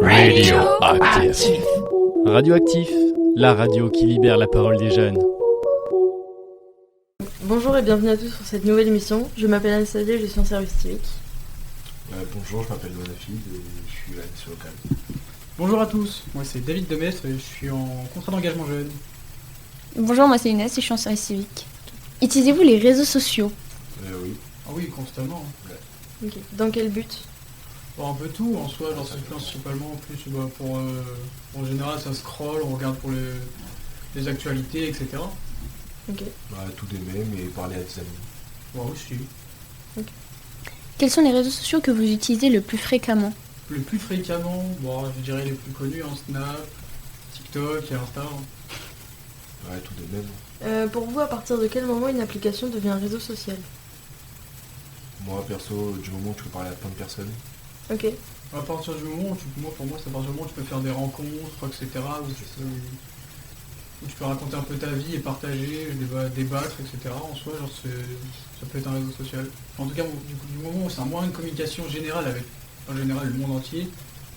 Radioactif. Radioactif, la radio qui libère la parole des jeunes. Bonjour et bienvenue à tous sur cette nouvelle émission. Je m'appelle Anastasia et je suis en service civique. Bonjour, je m'appelle Donafid et je suis à la mission locale. Bonjour à tous, moi c'est David Demestre et je suis en contrat d'engagement jeune. Bonjour, moi c'est Inès et je suis en service civique. Utilisez-vous les réseaux sociaux ? Oui. Ah oui, constamment. Ok. Dans quel but ? Bon, un peu tout, en soi, genre c'est principalement en plus pour... en général ça scroll, on regarde pour les actualités, etc. Ok. Tout d'aimer, mais parler à des amis. Bon, aussi. Quels sont les réseaux sociaux que vous utilisez le plus fréquemment ? Le plus fréquemment, je dirais les plus connus, Snap, TikTok et Insta. Tout d'aimer. Pour vous, à partir de quel moment une application devient un réseau social ? Moi, perso, du moment où tu peux parler à plein de personnes. Ok. À partir du moment où pour moi, c'est à partir du moment où tu peux faire des rencontres, etc. Où tu peux raconter un peu ta vie et partager, débattre, etc. En soi, ça peut être un réseau social. En tout cas, du moment où c'est un moyen de communication générale avec, en général, le monde entier,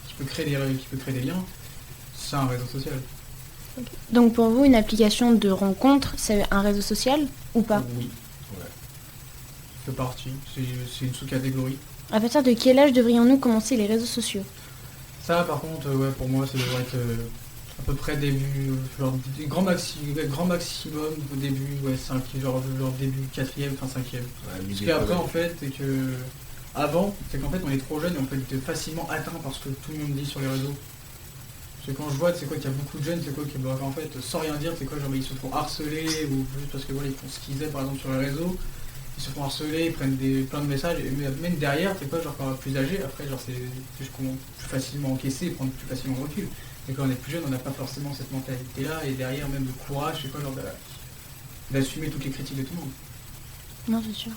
qui peut créer des liens, c'est un réseau social. Okay. Donc pour vous, une application de rencontre, c'est un réseau social ou pas ? Oui. Ouais. C'est parti. C'est une sous-catégorie. À partir de quel âge devrions-nous commencer les réseaux sociaux ? Ça, par contre, pour moi, ça devrait être à peu près début, grand maximum au début, genre début 4e, fin 5e. Parce qu'après, en fait, c'est qu'en fait, on est trop jeune et on peut être facilement atteint par ce que tout le monde dit sur les réseaux. Parce que quand je vois, qu'il y a beaucoup de jeunes, en fait, sans rien dire, ils se font harceler, ou juste parce que ils font ce qu'ils aiment, par exemple, sur les réseaux. Ils se font harceler, ils prennent plein de messages, et même derrière, quand on est plus âgé, après, c'est plus facilement encaissé et prendre plus facilement de recul. Mais quand on est plus jeune, on n'a pas forcément cette mentalité-là, et derrière, même le courage, d'assumer toutes les critiques de tout le monde. Non, c'est sûr.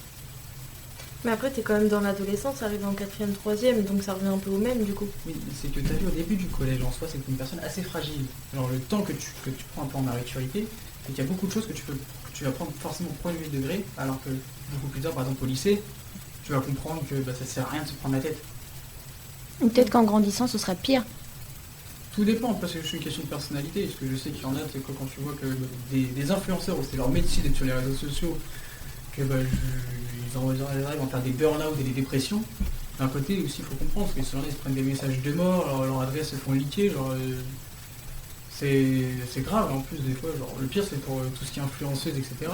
Mais après, t'es quand même dans l'adolescence, arrivé en 4e, 3e, donc ça revient un peu au même, du coup. Oui, c'est que t'as vu au début du collège, en soi, c'est une personne assez fragile. Genre, le temps que tu prends un peu en maturité, c'est qu'il y a beaucoup de choses que tu vas prendre forcément au premier degré, alors que beaucoup plus tard, par exemple au lycée, tu vas comprendre que ça sert à rien de se prendre la tête. Ou peut-être qu'en grandissant, ce sera pire. Tout dépend, parce que c'est une question de personnalité, parce que je sais qu'il y en a, c'est que quand tu vois que des influenceurs, c'est leur métier d'être sur les réseaux sociaux, que ils arrivent à faire des burn-out et des dépressions. D'un côté aussi, il faut comprendre, parce que souvent ils se prennent des messages de mort, leur adresse se font liquer, c'est grave en plus des fois. Le pire c'est pour tout ce qui est influenceuse, etc.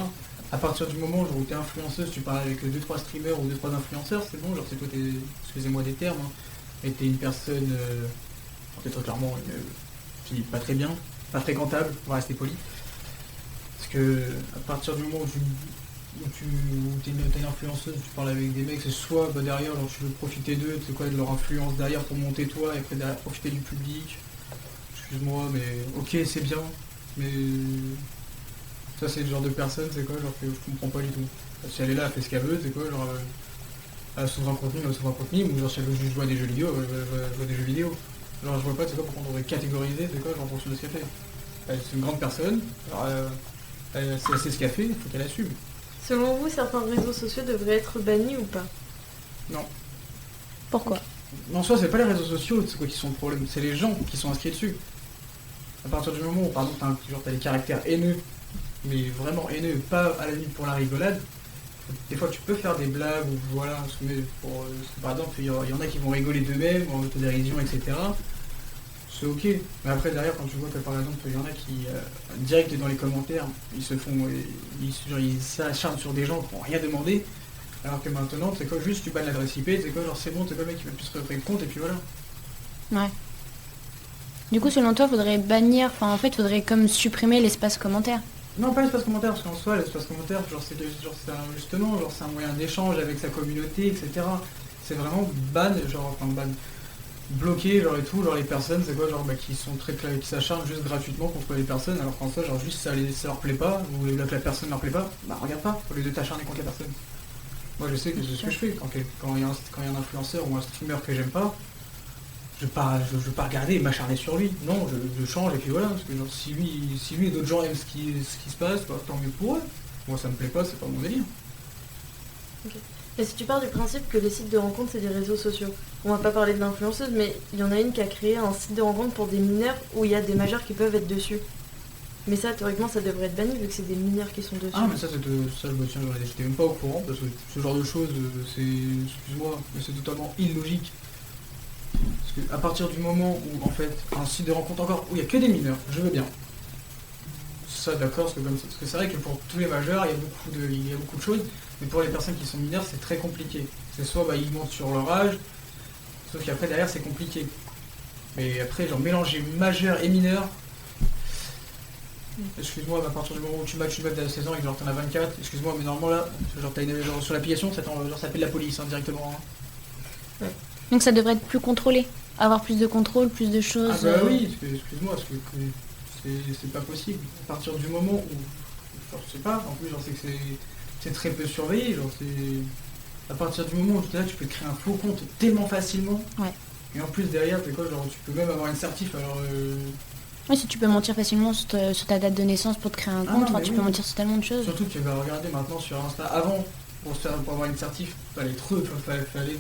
À partir du moment où tu es influenceuse, tu parles avec 2-3 streamers ou 2-3 influenceurs, c'est bon, c'est toi, excusez-moi des termes, et t'es une personne, peut-être clairement une fille pas très bien, pas fréquentable, on va rester poli. Parce que à partir du moment où tu es une influenceuse, tu parles avec des mecs, c'est soit derrière, tu veux profiter d'eux, de leur influence derrière pour monter toi, et après derrière profiter du public. Excuse-moi, mais ok, c'est bien, mais ça c'est le genre de personne, que je comprends pas du tout. Si elle est là, elle fait ce qu'elle veut, elle s'ouvre un contenu, ou si elle veut juste jouer à des jeux vidéo, elle joue à des jeux vidéo. Je vois pas, pourquoi on devrait catégoriser, en fonction de ce qu'elle fait. C'est une grande personne, elle sait ce qu'elle fait, il faut qu'elle assume. Selon vous, certains réseaux sociaux devraient être bannis ou pas ? Non. Pourquoi ? En soi, c'est pas les réseaux sociaux qui sont le problème, c'est les gens qui sont inscrits dessus. À partir du moment où, par exemple, t'as des caractères haineux, mais vraiment haineux, pas à la limite pour la rigolade, des fois tu peux faire des blagues, ou voilà, parce que, par exemple, il y en a qui vont rigoler d'eux-mêmes, en autodérision, etc. C'est ok. Mais après, derrière, quand tu vois que, par exemple, il y en a qui, direct dans les commentaires, ils s'acharnent sur des gens qui n'ont rien demandé, alors que maintenant, juste tu bannes l'adresse IP, c'est bon, le mec qui va plus se créer le compte, et puis voilà. Ouais. Du coup, selon toi, faudrait bannir, faudrait comme supprimer l'espace commentaire. Non, pas l'espace commentaire, parce qu'en soi, l'espace commentaire, c'est un moyen d'échange avec sa communauté, etc. C'est vraiment ban, bloquer, et tout, les personnes, qui sont qui s'acharnent juste gratuitement contre les personnes, alors qu'en soi, juste ça leur plaît pas, ou que la personne leur plaît pas, regarde pas, au lieu de t'acharner contre la personne. Moi, je sais que c'est ce que je fais, quand il y a un influenceur ou un streamer que j'aime pas, je veux pas regarder et m'acharner sur lui. Non, je change et puis voilà. Parce que si lui et d'autres gens aiment ce qui se passe, tant mieux pour eux. Moi ça me plaît pas, c'est pas mon délire. Okay. Et si tu pars du principe que les sites de rencontres, c'est des réseaux sociaux, on va pas parler de l'influenceuse, mais il y en a une qui a créé un site de rencontre pour des mineurs où il y a des majeurs qui peuvent être dessus. Mais ça, théoriquement, ça devrait être banni vu que c'est des mineurs qui sont dessus. Ah, mais ça, je me tiens, j'étais même pas au courant, parce que ce genre de choses, c'est, excuse-moi, mais c'est totalement illogique. Parce que à partir du moment où, en fait, un site de rencontre encore, où il y a que des mineurs, je veux bien. Ça, d'accord, parce que c'est vrai que pour tous les majeurs, il y a beaucoup de choses, mais pour les personnes qui sont mineures, c'est très compliqué. C'est soit ils montent sur leur âge, sauf qu'après, derrière, c'est compliqué. Mais après, genre, mélanger majeur et mineur, excuse-moi, mais à partir du moment où tu matches une meuf de 16 ans et que genre t'en as 24, excuse-moi, mais normalement là, genre t'as une, genre sur l'application, ça s'appelle la police directement. Hein. Donc ça devrait être plus contrôlé, avoir plus de contrôle, plus de choses. Ah bah oui, excuse-moi, parce que c'est pas possible. À partir du moment où, genre, je sais pas, en plus genre c'est que c'est très peu surveillé, genre c'est... À partir du moment où tu peux créer un faux compte tellement facilement, Ouais. Et en plus derrière, c'est quoi, genre tu peux même avoir une certif, alors... Oui, si tu peux mentir facilement sur ta date de naissance pour te créer un compte, non, tu oui. peux mentir sur tellement de choses. Surtout que tu vas regarder maintenant sur Insta, avant, pour avoir une certif, fallait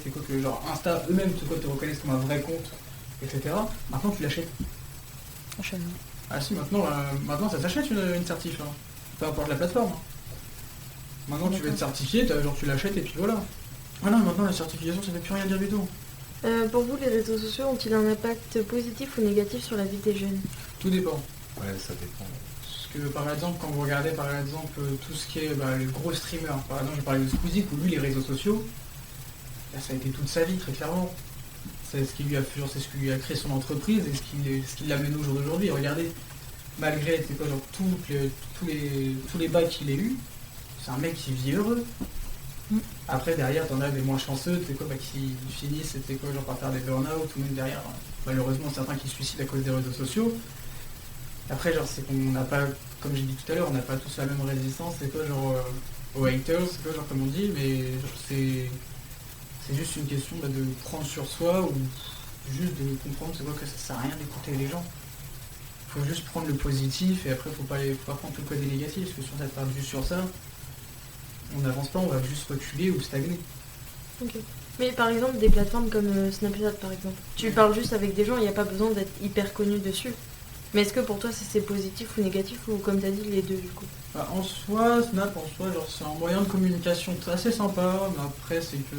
c'est quoi que genre Insta eux-mêmes te reconnaissent comme un vrai compte, etc. Maintenant tu l'achètes. Franchement. Ah si, maintenant ça s'achète une certif, hein. Peu importe la plateforme. Hein. Maintenant tu veux être certifié, genre tu l'achètes et puis voilà. Ah non, maintenant la certification ça ne veut plus rien dire du tout. Pour vous, les réseaux sociaux ont-ils un impact positif ou négatif sur la vie des jeunes? Tout dépend. Ouais, ça dépend. Parce que par exemple, quand vous regardez par exemple tout ce qui est les gros streamers, par exemple je parlais de Squeezie, où lui les réseaux sociaux, là, ça a été toute sa vie très clairement. C'est ce qui lui a fait, c'est ce qui lui a créé son entreprise et ce qui l'amène au jour d'aujourd'hui. Regardez, malgré c'est quoi, genre, tous les bacs qu'il a eu, c'est un mec qui vit heureux. Après derrière t'en as des moins chanceux, c'est quoi, qui finissent c'était quoi, genre par faire des burn-out ou même derrière, malheureusement certains qui se suicident à cause des réseaux sociaux. Après genre c'est qu'on n'a pas, comme j'ai dit tout à l'heure, on n'a pas tous la même résistance, c'est quoi genre aux haters, c'est quoi genre comme on dit, mais genre, c'est juste une question de prendre sur soi ou juste de comprendre c'est quoi que ça sert à rien d'écouter les gens. Faut juste prendre le positif et après faut pas prendre tout le côté négatif, parce que si on s'attarde juste sur ça, on n'avance pas, on va juste reculer ou stagner. Ok. Mais par exemple, des plateformes comme Snapchat par exemple, tu parles juste avec des gens, il n'y a pas besoin d'être hyper connu dessus. Mais est-ce que pour toi c'est positif ou négatif ou comme tu as dit les deux du coup? En soi, Snap, genre c'est un moyen de communication assez sympa, mais après c'est que...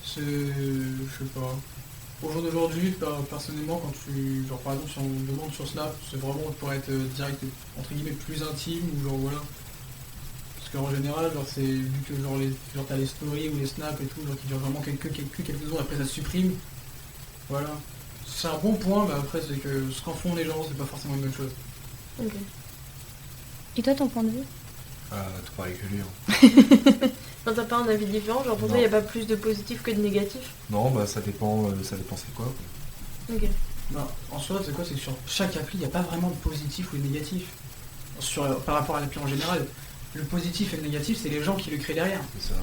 je sais pas. Au jour d'aujourd'hui, personnellement, quand tu... Genre par exemple si on demande sur Snap, c'est vraiment pour être direct, entre guillemets, plus intime ou genre voilà. Parce qu'en général, genre c'est vu que genre t'as les stories ou les snaps et tout, genre qui durent vraiment quelques secondes, après ça se supprime. Voilà. C'est un bon point, mais après c'est que ce qu'en font les gens, c'est pas forcément une bonne chose. Ok. Et toi, ton point de vue? Tout pareil que lui. Hein. Enfin, t'as pas un avis différent? Genre pour toi, il n'y a pas plus de positif que de négatif? Non, bah ça dépend c'est quoi. Ok. Non, en soi, c'est quoi? C'est que sur chaque appli, il n'y a pas vraiment de positif ou de négatif. Par rapport à l'appli en général. Le positif et le négatif, c'est les gens qui le créent derrière. C'est ça.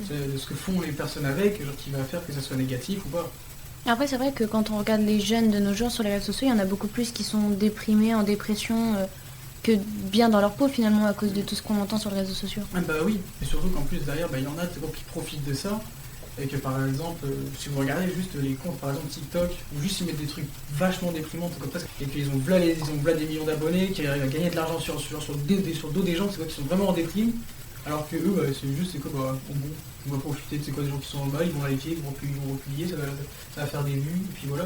C'est ce que font les personnes avec, genre qui va faire que ça soit négatif ou pas. Après, c'est vrai que quand on regarde les jeunes de nos jours sur les réseaux sociaux, il y en a beaucoup plus qui sont déprimés, en dépression, que bien dans leur peau finalement à cause de tout ce qu'on entend sur les réseaux sociaux. Ah bah oui, et surtout qu'en plus derrière, il y en a qui profitent de ça. Et que par exemple, si vous regardez juste les comptes, par exemple TikTok, où juste ils mettent des trucs vachement déprimants, comme ça, et qu'ils ont v'là des millions d'abonnés, qui arrivent à gagner de l'argent sur le dos des gens, c'est quoi, qui sont vraiment en déprime, alors que eux, c'est juste, c'est quoi, bon, on va profiter de c'est quoi des gens qui sont en bas, ils vont liker, ils vont republier, ça va faire des vues, et puis voilà.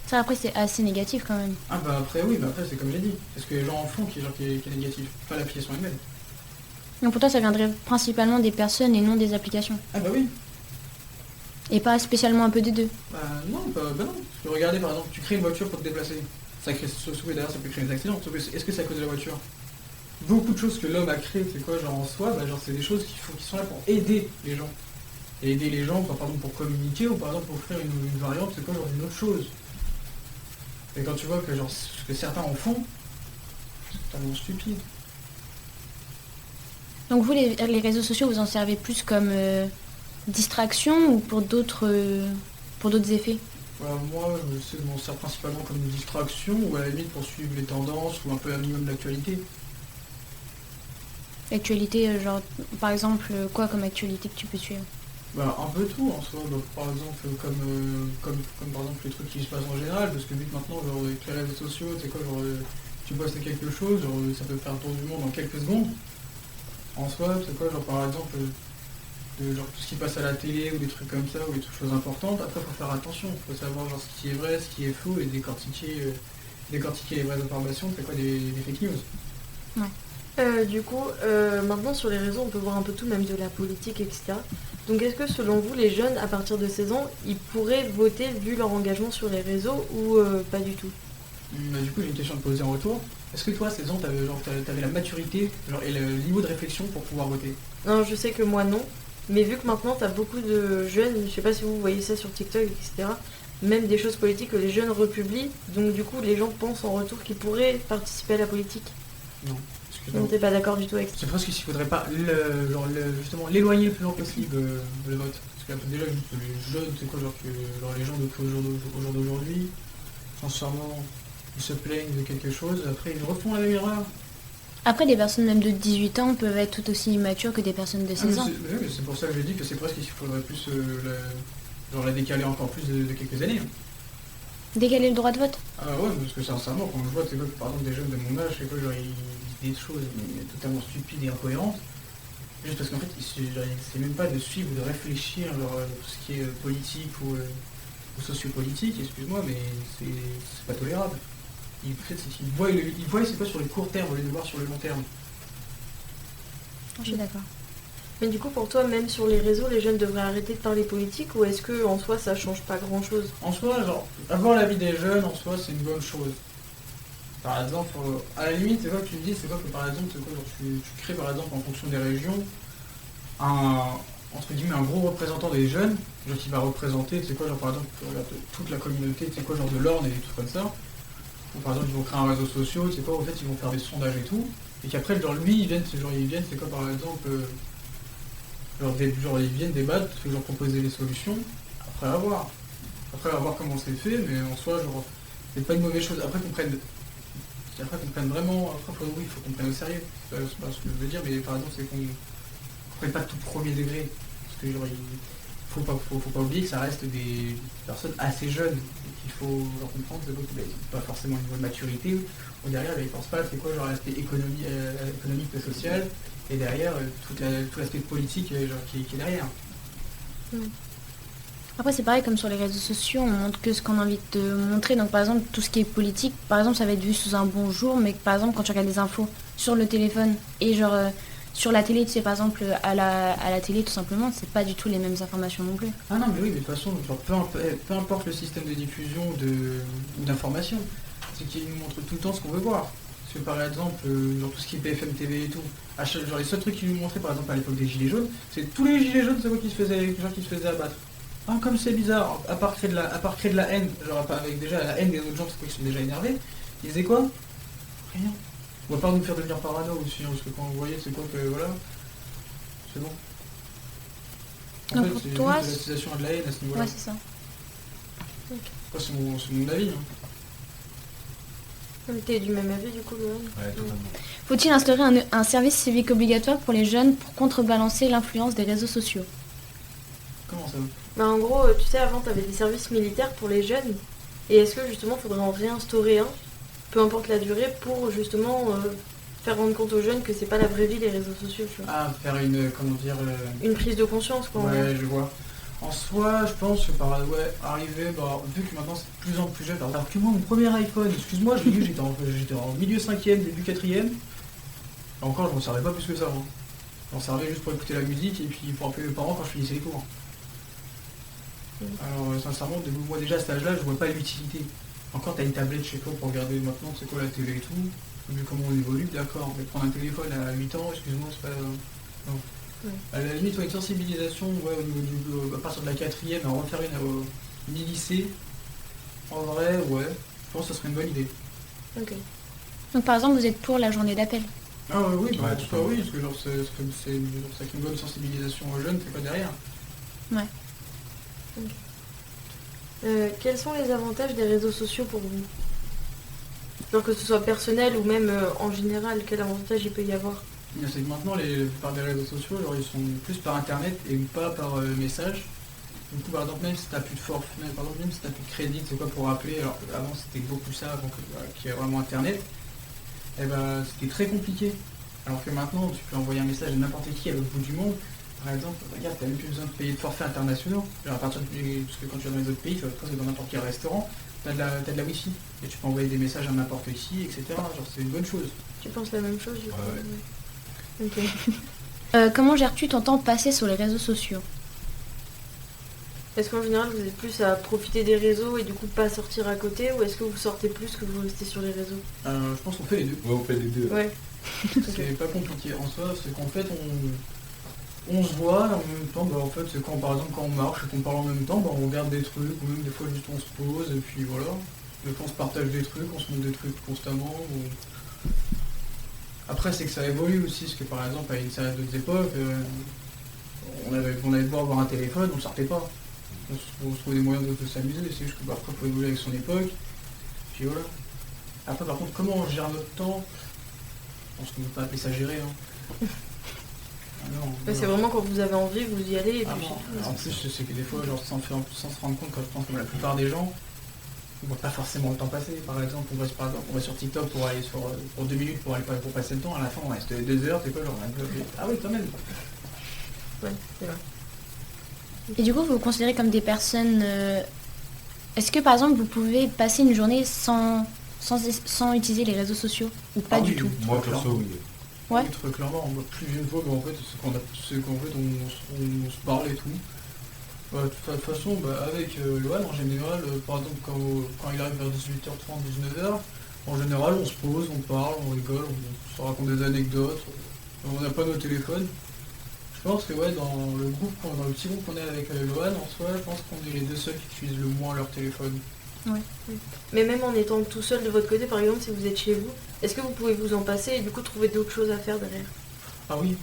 Ça après c'est assez négatif quand même. Ah bah après oui, après c'est comme j'ai dit, c'est ce que les gens en font qui est négatif, pas l'application elle-même. Donc pour toi, ça viendrait principalement des personnes et non des applications. Ah bah oui. Et pas spécialement un peu des deux. Bah non, bah non. Parce que regardez par exemple, tu crées une voiture pour te déplacer. Ça crée, d'ailleurs ça peut créer des accidents. Est-ce que c'est à cause de la voiture? Beaucoup de choses que l'homme a créées, c'est quoi, genre en soi, bah genre c'est des choses qui sont là pour aider les gens. Et aider les gens, par exemple pour communiquer ou par exemple pour faire une variante, c'est quoi, genre une autre chose. Et quand tu vois que genre ce que certains en font, c'est totalement stupide. Donc vous, les réseaux sociaux, vous en servez plus comme distraction ou pour d'autres effets? Voilà, moi, je m'en sers principalement comme une distraction ou à la limite pour suivre les tendances ou un peu un minimum d'actualité. L'actualité, genre, par exemple, quoi comme actualité que tu peux suivre? Bah, un peu tout en soi, bah, par exemple comme par exemple les trucs qui se passent en général, parce que vu que maintenant genre avec les réseaux sociaux, tu sais quoi, genre tu postes quelque chose, genre, ça peut faire le tour du monde en quelques secondes. En soi, c'est quoi, genre par exemple genre tout ce qui passe à la télé ou des trucs comme ça, ou des choses importantes, après faut faire attention, faut savoir genre ce qui est vrai, ce qui est faux et décortiquer les vraies informations, c'est quoi des fake news. Du coup, maintenant sur les réseaux, on peut voir un peu tout, même de la politique, etc. Donc est-ce que selon vous, les jeunes, à partir de 16 ans, ils pourraient voter vu leur engagement sur les réseaux ou pas du tout? Bah, du coup j'ai une question à te poser en retour. Est-ce que toi, à 16 ans, t'avais la maturité genre, et le niveau de réflexion pour pouvoir voter? Non, je sais que moi non, mais vu que maintenant t'as beaucoup de jeunes, je sais pas si vous voyez ça sur TikTok, etc. Même des choses politiques que les jeunes republient, donc du coup les gens pensent en retour qu'ils pourraient participer à la politique. Non. Donc t'es pas d'accord du tout avec ça? C'est presque s'il faudrait pas justement l'éloigner le plus loin possible le vote. Parce que déjà juste les jeunes, c'est quoi genre les gens depuis au jour d'aujourd'hui, sincèrement, ils se plaignent de quelque chose, après ils refont la même erreur. Après, des personnes même de 18 ans peuvent être tout aussi immatures que des personnes de 16 ans. C'est pour ça que je dis que c'est presque qu'il faudrait plus la décaler encore plus de quelques années. Hein. Décaler le droit de vote? Ah ouais, parce que sincèrement, quand je vois c'est quoi, par exemple des jeunes de mon âge, c'est quoi, genre ils disent des choses mais totalement stupides et incohérentes, juste parce qu'en fait c'est même pas de suivre ou de réfléchir genre tout ce qui est politique ou sociopolitique, excuse-moi, mais c'est pas tolérable. En fait, c'est qu'ils voient c'est pas sur le court terme au lieu de voir sur le long terme. Je suis d'accord. Mais du coup, pour toi, même sur les réseaux, les jeunes devraient arrêter de parler politique ou est-ce que en soi ça change pas grand-chose? En soi, genre, avoir l'avis des jeunes, en soi, c'est une bonne chose. Par exemple, à la limite, c'est quoi que tu me dis, c'est quoi que par exemple, c'est quoi, genre, tu crées par exemple en fonction des régions entre guillemets un gros représentant des jeunes, genre qui va représenter, c'est quoi, genre par exemple, toute la communauté, c'est quoi, genre de l'Orne et des trucs comme ça. Ou par exemple, ils vont créer un réseau social, c'est quoi, en fait, ils vont faire des sondages et tout. Et qu'après, genre lui, ils viennent, c'est quoi, par exemple, ils viennent débattre, genre proposer des solutions, après avoir comment c'est fait, mais en soi, genre, c'est pas une mauvaise chose. Après qu'on prenne vraiment, oui, il faut qu'on prenne au sérieux, c'est pas ce que je veux dire, mais par exemple, c'est qu'on prenne pas tout premier degré, parce que genre, faut pas oublier que ça reste des personnes assez jeunes, et qu'il faut leur comprendre que ils n'ont pas forcément un niveau de maturité, ou derrière, ils pensent pas, c'est quoi, genre, l'aspect économique et social, et derrière, tout l'aspect politique genre, qui est derrière. Après, c'est pareil, comme sur les réseaux sociaux, on montre que ce qu'on a envie de montrer. Donc, par exemple, tout ce qui est politique, par exemple, ça va être vu sous un bon jour, mais par exemple, quand tu regardes des infos sur le téléphone et genre sur la télé, tu sais, par exemple, à la télé, tout simplement, c'est pas du tout les mêmes informations non plus. Ah non, mais oui, mais de toute façon, genre, peu importe le système de diffusion ou d'information, c'est qu'il nous montre tout le temps ce qu'on veut voir. Parce que par exemple, genre tout ce qui est BFM TV et tout, genre les seuls trucs qu'ils nous montraient, par exemple, à l'époque des Gilets jaunes, c'est tous les Gilets jaunes, c'est quoi qui se faisaient abattre. Ah, comme c'est bizarre, à part créer de la haine, genre avec déjà la haine des autres gens, c'est quoi, qui sont déjà énervés, ils faisaient quoi? Rien. Ou à part nous faire devenir parano aussi, hein, parce que quand vous voyez, c'est quoi que, voilà, c'est bon. En Donc fait, pour c'est toi, juste l'utilisation de la haine à ce niveau-là. ouais, c'est ça. Après, c'est mon avis. Hein. T'es du même avis du coup, Laurent? Ouais, totalement. Faut-il instaurer un service civique obligatoire pour les jeunes pour contrebalancer l'influence des réseaux sociaux? Comment ça? Bah en gros, tu sais, avant t'avais des services militaires pour les jeunes, et est-ce que justement faudrait en réinstaurer un, peu importe la durée, pour justement faire rendre compte aux jeunes que c'est pas la vraie vie les réseaux sociaux, tu vois? Ah, faire une, comment dire... Une prise de conscience quoi. Ouais, je vois. En soi, je pense que arriver, vu que maintenant c'est de plus en plus jeune, alors que moi, mon premier iPhone, excuse-moi, je l'ai eu, j'étais en milieu 5ème, début 4ème, et encore, je m'en servais pas plus que ça. Hein. Je m'en servais juste pour écouter la musique et puis pour appeler mes parents quand je finissais les cours. Alors, sincèrement, moi déjà à cet âge-là, je vois pas l'utilité. Encore, t'as une tablette chez toi pour regarder maintenant, c'est quoi la télé et tout, vu comment on évolue, d'accord, mais prendre un téléphone à 8 ans, excuse-moi, c'est pas... non. Ouais. À la limite, une sensibilisation au niveau à partir de la 4ème, à refaire une mi-lycée, en vrai, ouais, je pense que ce serait une bonne idée. Ok. Donc, par exemple, vous êtes pour la journée d'appel? Ah oui, Ouais, en tout cas oui, parce que genre, c'est une bonne sensibilisation aux jeunes, c'est pas derrière. Ouais. Quels sont les avantages des réseaux sociaux pour vous? Genre que ce soit personnel ou même en général, quel avantage il peut y avoir? Mais c'est que maintenant, la plupart des réseaux sociaux, genre, ils sont plus par internet et pas par message. Du coup, par exemple, même si t'as plus de forfait, même si t'as plus de crédit, c'est quoi pour appeler, alors avant c'était beaucoup ça, avant qu'il y ait vraiment internet, et ben c'était très compliqué. Alors que maintenant, tu peux envoyer un message à n'importe qui à l'autre bout du monde. Par exemple, regarde, t'as même plus besoin de payer de forfaits internationaux. Genre, parce que quand tu vas dans les autres pays, tu vas te passer dans n'importe quel restaurant, t'as de la wifi. Et tu peux envoyer des messages à n'importe qui, etc. Genre, c'est une bonne chose. Tu penses la même chose du coup? Ouais. Ok. Comment gères-tu ton temps passé sur les réseaux sociaux? Est-ce qu'en général vous êtes plus à profiter des réseaux et du coup pas sortir à côté, ou est-ce que vous sortez plus que vous restez sur les réseaux? Je pense qu'on fait les deux. Ouais, on fait les deux. Ouais. C'est pas compliqué en soi, c'est qu'en fait on se voit et en même temps, bah, en fait, c'est quand par exemple quand on marche et qu'on parle en même temps, bah, on regarde des trucs, ou même des fois juste on se pose et puis voilà. Des fois on se partage des trucs, on se montre des trucs constamment. Après c'est que ça évolue aussi, parce que par exemple à une certaine d'autres époques, on avait beau avoir un téléphone, on sortait pas. On se trouvait des moyens de s'amuser, c'est juste que bah, après il faut évoluer avec son époque. Puis voilà. Après par contre comment on gère notre temps, je pense qu'on ne peut pas appeler ça gérer. Hein. Ah non, Bah, c'est vraiment quand vous avez envie, vous y allez et puis c'est tout. en plus c'est que des fois, genre, sans se rendre compte, quand je pense que la plupart des gens, on voit pas forcément le temps passer. Par exemple, on va sur TikTok pour aller pour 2 minutes pour passer le temps, à la fin on reste 2 heures, c'est quoi genre ah oui quand même. Ouais, c'est vrai. Et du coup, vous vous considérez comme des personnes... Est-ce que par exemple, vous pouvez passer une journée sans utiliser les réseaux sociaux? Ou pas du tout? Moi, perso, oui. Ouais. Oui, très clairement, plus d'une fois, en fait, c'est qu'en fait on se parle et tout. De toute façon, avec Lohan, en général, par exemple, quand il arrive vers 18h30, 19h, en général, on se pose, on parle, on rigole, on se raconte des anecdotes, on n'a pas nos téléphones. Je pense que dans le petit groupe qu'on est avec Lohan, en soi, je pense qu'on est les deux seuls qui utilisent le moins leur téléphone. Mais même en étant tout seul de votre côté, par exemple, si vous êtes chez vous, est-ce que vous pouvez vous en passer et du coup trouver d'autres choses à faire derrière? Ah oui.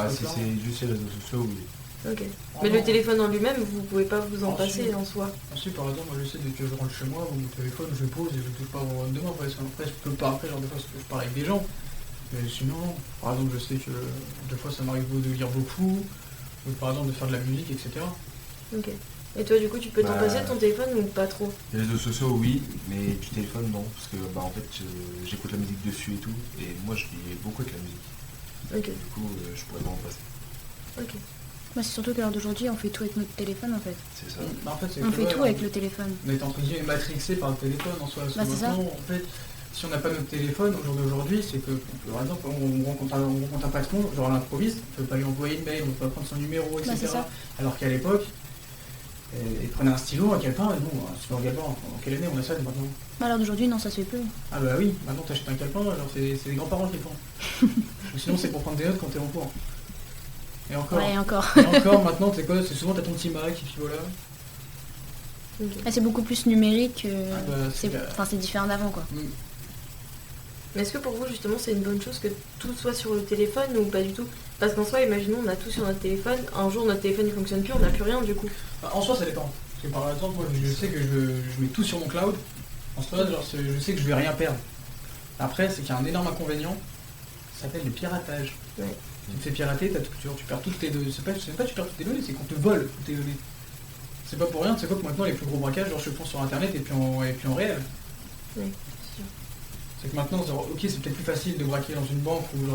Si c'est juste les réseaux sociaux, oui. Ok. Ah Mais non. le téléphone en lui-même, vous pouvez pas vous en Ah, passer si. en soi. Ensuite, par exemple, moi je sais, dès que je rentre chez moi, mon téléphone, je le pose et je ne touche pas avant demain. Après, je peux pas, après, genre des fois, je parle avec des gens. Mais sinon, non. Par exemple, je sais que des fois, ça m'arrive de lire beaucoup, ou par exemple de faire de la musique, etc. Ok. Et toi, du coup, tu peux t'en Bah, passer de ton téléphone ou pas trop? Les réseaux sociaux, oui, mais du téléphone, non. Parce que, en fait, j'écoute la musique dessus et tout. Et moi, je lis beaucoup avec la musique. Ok. Du coup, je pourrais pas en passer. Ok. Moi, c'est surtout qu'à l'heure d'aujourd'hui, on fait tout avec notre téléphone en fait. C'est ça. En fait, c'est On que, fait tout avec le téléphone. On est entre guillemets matrixé par le téléphone en soi. Parce que C'est ça. maintenant, en fait, si on n'a pas notre téléphone au jour d'aujourd'hui, c'est que, par exemple, on rencontre un patron, genre à l'improviste, on ne peut pas lui envoyer une mail, on ne peut pas prendre son numéro, etc. c'est ça. Alors qu'à l'époque, il prenait un stylo, un calepin, et bon, sur un calepin, en quelle année on a ça maintenant? À l'heure d'aujourd'hui, non, ça se fait plus. Ah bah oui, maintenant t'achètes un calepin, alors c'est les grands-parents qui le font. Ou sinon c'est pour prendre des notes quand t'es en cours. Et encore. Ouais, encore. Et encore maintenant, c'est quoi? C'est souvent t'as ton petit Mac, et puis voilà. Ok. Ah, c'est beaucoup plus numérique. Ah bah, c'est différent d'avant quoi. Mais est-ce que pour vous, justement, c'est une bonne chose que tout soit sur le téléphone ou pas du tout? Parce qu'en soi, imaginons, on a tout sur notre téléphone, un jour notre téléphone ne fonctionne plus, on n'a plus rien du coup. En soi, ça dépend. Parce que par exemple, moi, je sais que je mets tout sur mon cloud. En soi, genre, je sais que je vais rien perdre. Après, c'est qu'il y a un énorme inconvénient. Ça s'appelle le piratage. Ouais. Tu te fais pirater, tu perds toutes tes données. C'est pas que tu perds toutes tes données, c'est qu'on te vole toutes tes données. C'est pas pour rien, c'est quoi que maintenant les plus gros braquages, genre, je font sur internet et puis en réel. Oui, c'est sûr. C'est que maintenant, genre, ok, c'est peut-être plus facile de braquer dans une banque ou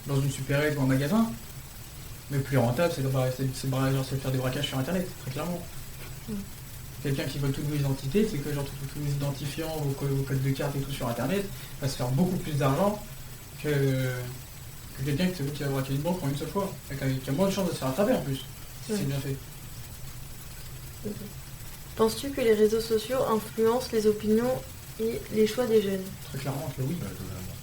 dans une supérette ou un magasin. Mais le plus rentable, c'est de faire des braquages sur internet, très clairement. Quelqu'un qui vole toutes vos identités, c'est que genre tous vos identifiants, vos codes de carte et tout sur internet, va se faire beaucoup plus d'argent que quelqu'un qui va braquer une banque en une seule fois. Qui a moins de chances de se faire attraper en plus, si c'est bien fait. Ok. Penses-tu que les réseaux sociaux influencent les opinions et les choix des jeunes? Très clairement que oui. Ouais, totalement.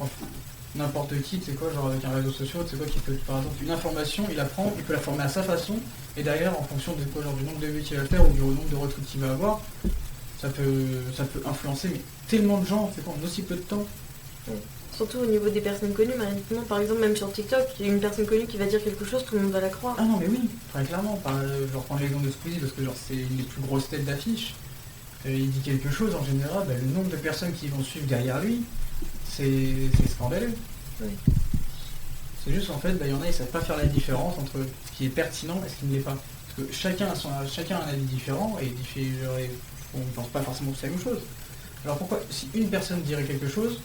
Enfin, n'importe qui, c'est quoi, genre avec un réseau social, c'est quoi qui peut, par exemple, une information, il peut la former à sa façon, et derrière, en fonction de quoi, genre du nombre de vues qu'il va faire ou du nombre de retweets qu'il va avoir, ça peut influencer mais tellement de gens, c'est quoi, en aussi peu de temps. Ouais. Surtout au niveau des personnes connues, maintenant, par exemple, même sur TikTok, il y a une personne connue qui va dire quelque chose, tout le monde va la croire. Ah non mais oui, très clairement, genre prendre l'exemple de Squeezie, parce que genre c'est une des plus grosses têtes d'affiche, il dit quelque chose, en général, le nombre de personnes qui vont suivre derrière lui, c'est scandaleux. Oui. C'est juste en fait, bah, il y en a, ils savent pas faire la différence entre ce qui est pertinent et ce qui ne l'est pas. Parce que chacun a un avis différent et on ne pense pas forcément tous la même chose. Alors pourquoi, si une personne dirait quelque chose,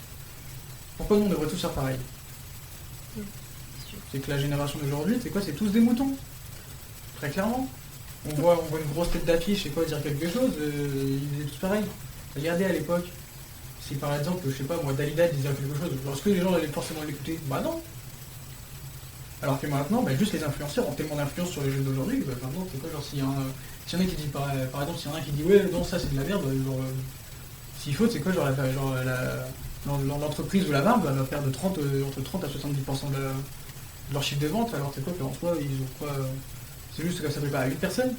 pourquoi nous on devrait tous faire pareil? C'est que la génération d'aujourd'hui, c'est quoi? C'est tous des moutons. Très clairement. On voit une grosse tête d'affiche et quoi dire quelque chose, ils étaient tous pareils. Regardez à l'époque, si par exemple, je sais pas moi, Dalida disait quelque chose, est-ce que les gens allaient forcément l'écouter? Bah non. Alors que maintenant, bah, juste les influenceurs ont tellement d'influence sur les jeunes d'aujourd'hui, bah, par exemple, c'est quoi, genre s'il y en a qui dit par exemple, s'il y en a un qui dit ouais non ça c'est de la merde, genre s'il faut c'est quoi genre l'entreprise ou la marque va perdre entre 30 à 70% de leur chiffre de vente, alors c'est quoi qu'en soi ils ont quoi c'est juste que ça plaît pas à une personne.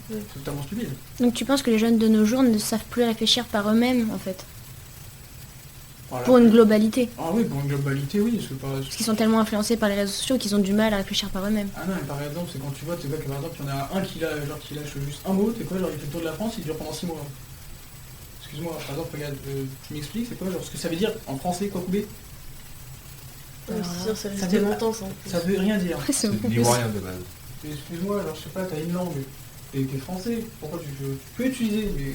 Ouais. C'est totalement stupide. Donc tu penses que les jeunes de nos jours ne savent plus réfléchir par eux-mêmes en fait, Voilà. pour une globalité. Ah oui, pour une globalité, oui. Parce qu'ils sont tellement influencés par les réseaux sociaux qu'ils ont du mal à réfléchir par eux-mêmes. Ah non, mais par exemple, c'est quand tu vois, c'est quoi que par exemple, il y en a un qui lâche juste un mot, c'est quoi, genre il fait le tour de la France, il dure pendant 6 mois. Excuse-moi, par exemple, regarde, tu m'expliques, c'est quoi, genre ce que ça veut dire en français, quoi couper? Ouais, c'est sûr, ça ça restait veut- longtemps ça. En plus. Ça veut rien dire. Ouais, c'est C'est beaucoup plus. l'ivoirien de base. Mais excuse-moi, genre je sais pas, t'as une langue, t'es français, pourquoi tu peux utiliser, mais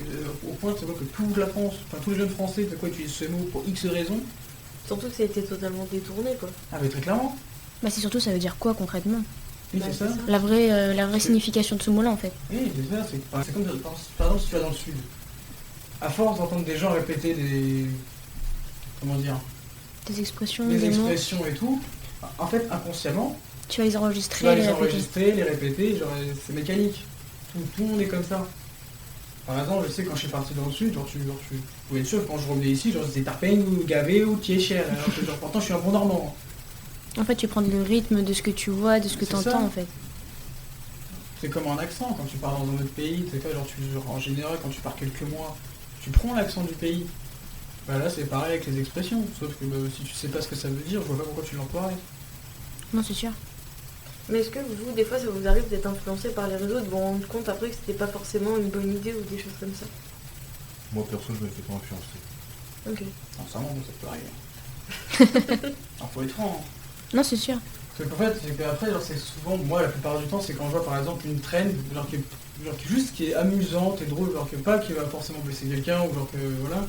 au point, c'est quoi que toute la France, enfin tous les jeunes français, c'est quoi, utilisent ce mot pour X raisons? Surtout que ça a été totalement détourné quoi. Ah mais très clairement. Bah c'est surtout ça veut dire quoi concrètement? Oui, Bah, c'est ça. La vraie signification de ce mot-là en fait. Oui, c'est ça, c'est comme par exemple si tu vas dans le sud, à force d'entendre des gens répéter des. Comment dire? Des expressions, Des des mots, expressions et tout, en fait inconsciemment, tu vas les tu enregistrer, vas les les répéter. enregistrer, les répéter, genre c'est mécanique. Tout le monde est comme ça. Par exemple, je sais quand je suis parti dans le sud, genre tu pouvais être sûr que quand je revenais ici, genre c'était tarpeigne ou gavé ou tiers cher, alors que genre pourtant je suis un bon normand. En fait, tu prends le rythme de ce que tu vois, de ce que C'est tu entends ça. en fait. C'est comme un accent, quand tu pars dans un autre pays, tu sais pas, genre en général quand tu pars quelques mois, tu prends l'accent du pays. Bah là c'est pareil avec les expressions, sauf que bah, si tu sais pas ce que ça veut dire, je vois pas pourquoi tu l'emploierais. Non, c'est sûr. Mais est-ce que vous, des fois, ça vous arrive d'être influencé par les réseaux, de vous rendre compte après que c'était pas forcément une bonne idée ou des choses comme ça? Moi perso, je me fais pas influencer. Ok. Non, ça monte, ça peut arriver. Alors faut être franc. Hein. Non, c'est sûr. Parce qu'en fait, c'est qu'après, genre, c'est souvent, moi la plupart du temps, c'est quand je vois par exemple une trend, genre qui est amusante et drôle, genre que pas qui va forcément blesser quelqu'un, ou genre que voilà.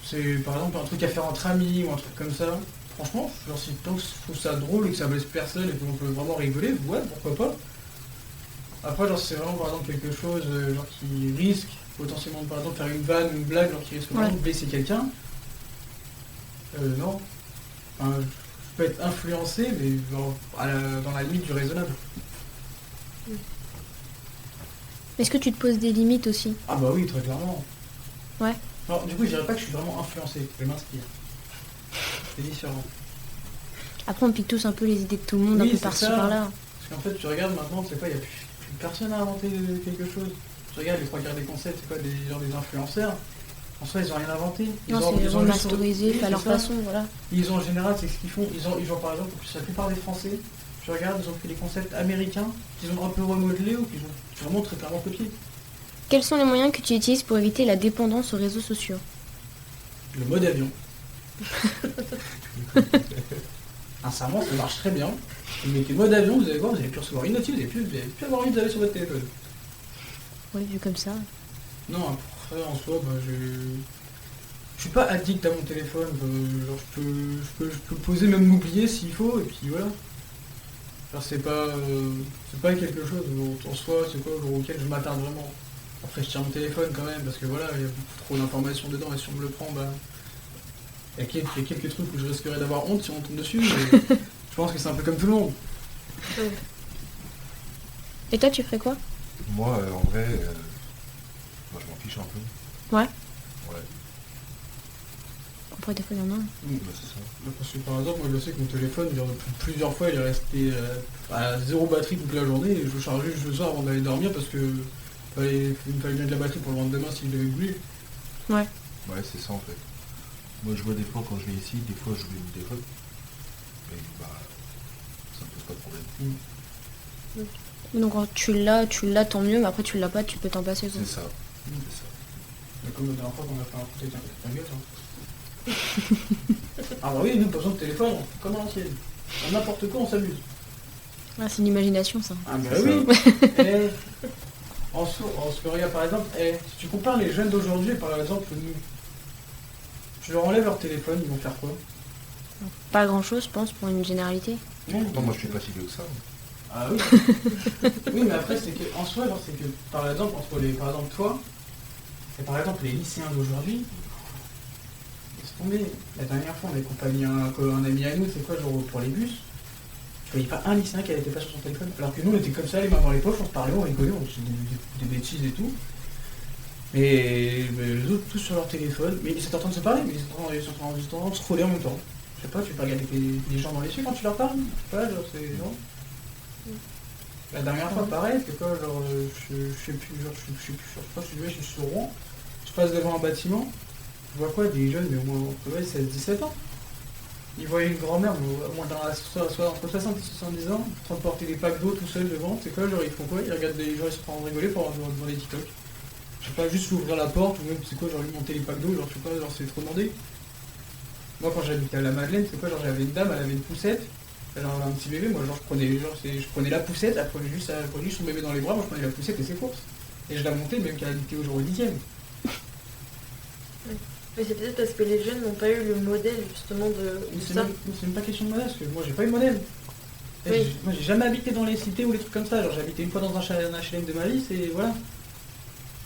C'est par exemple un truc à faire entre amis ou un truc comme ça. Franchement, genre si tant que je trouve ça drôle et que ça blesse personne et qu'on peut vraiment rigoler, ouais, pourquoi pas. Après, genre c'est vraiment par exemple quelque chose genre qui risque potentiellement par exemple faire une vanne ou une blague, genre qui risque vraiment Ouais. de blesser quelqu'un. Non. Enfin, je peux être influencé, mais genre, dans la limite du raisonnable. Est-ce que tu te poses des limites aussi? Ah bah oui, très clairement. Ouais. Alors du coup, je dirais pas que je suis vraiment influencé, je m'inspire. C'est différent. Après, on pique tous un peu les idées de tout le monde, Oui, un peu c'est par-ci, ça. par-là. Parce qu'en fait, tu regardes maintenant, tu sais quoi, il n'y a plus personne à inventer quelque chose. Tu regardes les trois quarts des concepts, c'est quoi, des influenceurs. En soi, ils n'ont rien inventé. Ils Non, ont c'est juste- remasterisé, Oui, fait à c'est leur ça. façon, voilà. Ils ont en général, c'est ce qu'ils font. Ils ont par exemple, la plupart des Français, tu regardes, ils ont pris les concepts américains, qu'ils ont un peu remodelés ou qu'ils ont vraiment très clairement copiés. Quels sont les moyens que tu utilises pour éviter la dépendance aux réseaux sociaux? Le mode avion. Sincèrement, ça marche très bien. Vous mettez mode avion, vous allez voir, vous allez plus recevoir une notice, vous allez plus avoir envie d'aller sur votre téléphone. Oui, vu comme ça. Non, après, en soi, bah, je suis pas addict à mon téléphone. Genre, je peux le poser, même m'oublier s'il faut, et puis voilà. Alors, c'est pas quelque chose en soi, c'est quoi, auquel je m'attarde vraiment. Après, je tiens mon téléphone quand même, parce que voilà, il y a beaucoup trop d'informations dedans, et si on me le prend, bah. Il y a quelques trucs où je risquerais d'avoir honte si on tombe dessus, mais je pense que c'est un peu comme tout le monde. Et toi, tu ferais quoi? Moi, en vrai, moi, je m'en fiche un peu. Ouais. Ouais, Après, des fois, il y en a un. bah, c'est ça. Parce que par exemple, moi je sais que mon téléphone, genre, plusieurs fois, il est resté à zéro batterie toute la journée, et je le chargeais juste le soir avant d'aller dormir parce que il me fallait bien de la batterie pour le lendemain s'il devait voulu. Ouais. Ouais, c'est ça en fait. Moi, je vois des fois quand je vais ici, des fois, je vais mon téléphone. Et bah, ça me pose pas de problème. Donc, quand tu l'as, tant mieux, mais après, tu l'as pas, tu peux t'en passer. Quoi. C'est ça. C'est ça. Mais comme la dernière fois qu'on a fait un projet, ta gueule, hein. Ah bah oui, nous, pas besoin de téléphone, comme à l'ancienne. N'importe quoi, on s'amuse. Ah, c'est l'imagination, ça. Ah bah C'est oui. En soi, regarde, par exemple, si tu compares les jeunes d'aujourd'hui, par exemple, nous, tu leur enlèves leur téléphone, ils vont faire quoi? Pas grand-chose, je pense, pour une généralité. Non, Pourtant, moi, je suis pas si vieux que ça. Ah oui. Oui, mais après, c'est que, en soi, genre, c'est que, par exemple, par exemple, toi, et par exemple, les lycéens d'aujourd'hui, laisse tomber. La dernière fois, on a accompagné un ami à nous, c'est quoi, genre, pour les bus, je voyais pas un lycéen qui n'était pas sur son téléphone. Alors que nous, on était comme ça, les mains dans les poches, on se parlait, on rigolait, on faisait des bêtises et tout. Mais les autres, tous sur leur téléphone, mais ils étaient en train de se parler, mais ils sont en train de scroller en même temps. Je sais pas, tu peux regarder les gens dans les yeux quand tu leur parles? Je sais pas, genre, c'est. Non. La dernière fois, pareil, c'est quoi, genre, je sais plus, genre, je sais plus, je suis sur Rouen, je passe devant un bâtiment, je vois quoi, des jeunes, mais au moins, 16-17 ans. Ils voyaient une grand-mère, au moins soit entre 60 et 70 ans, en train de porter des packs d'eau tout seul devant, c'est quoi, genre, ils font quoi? Ils regardent des gens, ils sont en train de rigoler devant les TikTok. Je sais pas, juste lui ouvrir la porte, ou même, c'est quoi, genre, lui monter les packs d'eau, genre, je sais pas, genre, c'est trop demandé. Moi, quand j'habitais à la Madeleine, c'est quoi, genre, j'avais une dame, elle avait une poussette. Genre un petit bébé, moi genre je prenais la poussette, elle prenait juste son bébé dans les bras, moi je prenais la poussette et ses courses. Et je la montais même qu'elle habitait au jour au 10e. Mais c'est peut-être parce que les jeunes n'ont pas eu le modèle justement de C'est ça. même pas question de modèle, parce que moi j'ai pas eu de modèle. Oui. Moi j'ai jamais habité dans les cités ou les trucs comme ça, genre j'ai habité une fois dans un HLM de ma vie, c'est voilà.